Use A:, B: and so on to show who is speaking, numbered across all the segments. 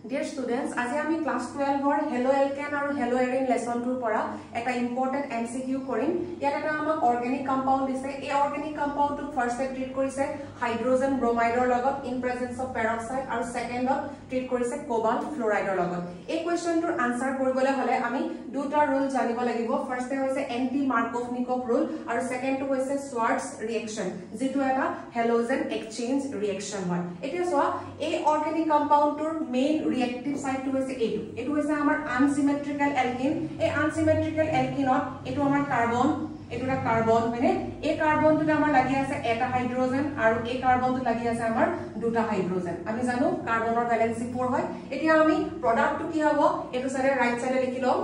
A: Dear students, আজি আমি class 12 or hello alkane or hello arene lesson 2 পড়া একটা important MCQ কৰিম ইয়াত এটা আমাক organic compound দিছে এই organic compound টো first এ treat কৰিছে hydrogen bromide ৰ লগত in presence of peroxide আৰু second ত treat কৰিছে cobalt fluoride ৰ লগত এই question টোৰ answer কৰিবলে হলে আমি দুটা rule জানিব লাগিব first এ হৈছে anti markovnikov rule আৰু second টো হৈছে Schwarz reaction যেটো এটা halogen exchange reaction হয় এতিয়া সোয়া এই organic compound টোৰ main reactive side to is etu is our unsymmetrical alkene a unsymmetrical alkene etu amar carbon etu ta carbon mane a carbon to amar lagi ase eta hydrogen aru a carbon to lagi ase amar duta hydrogen ami janu carbon or valency 4 hoy etia ami product to ki hobo etu sare right side e likhilo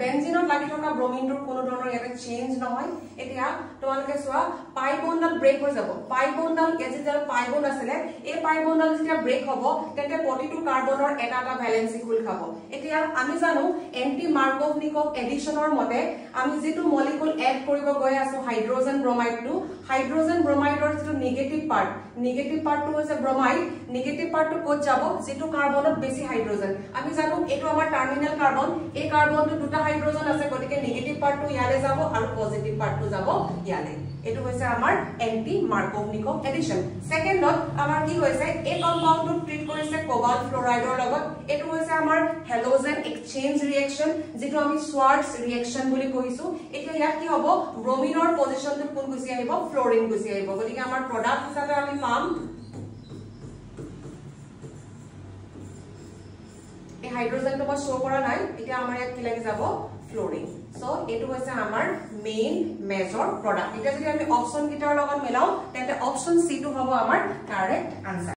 A: benzene lagi thoka bromine tor kono dronor eta change nohoy etia tomaloke soa pi bondal break ho jabo pi bondal ejidal pi bond asile e pi bondal jetia break hobo tete প্ৰতিটো কাৰ্বনৰ এটা এটা valency খুল খাব এতিয়া আমি জানো anti মাৰ্কভনিকভ এডিশনৰ মতে আমি যেটো মলিকুল এড কৰিব গৈ আছো হাইড্ৰোজেন ব্ৰোমাইড টু হাইড্ৰোজেন ব্ৰোমাইডৰ যেটো নেগেটিভ পাৰ্ট টু হৈছে ব্ৰোমাইড নেগেটিভ পাৰ্ট টু কোত যাব যেটো কাৰ্বনত বেছি হাইড্ৰোজেন আমি জানো এটো আমাৰ টাৰ্মিনাল কাৰ্বন এই কাৰ্বনটো দুটা হাইড্ৰোজেন আছে গতিকে নেগেটিভ পাৰ্ট টু ইয়ালে যাব আৰু পজিটিভ পাৰ্ট টু যাব ইয়ালে এটো হৈছে আমাৰ এন্টি মাৰ্কভনিকভ এডিশন সেকেন্ডত আমাৰ কি হৈছে এই কম্পাউন্ডটো ট্ৰিট কৰিছে কোবাল্ট ফ্লোৰাইডৰ লগত এটো হৈছে আমাৰ হেলোজেন এক্সচেঞ্জ ৰিঅ্যাকশন যেটো আমি Schwarz ৰিঅ্যাকশন বুলি কৈছো এতিয়া ইয়াত কি হ'ব ব্ৰোমিনৰ পজিশনটো কোন গুছি আহিব ফ্লোৰিন গুছি আহিব গতিকে আমাৰ প্ৰডাক্ট হিচাপে আমি পাম এই হাইড্ৰোজেনটো বা শো কৰা নাই এতিয়া আমাৰ ইয়াত কি লাগি যাব fluorine so etu hoise amar main major product eta jodi ami option kitar logot melao tete option C to hobo amar correct answer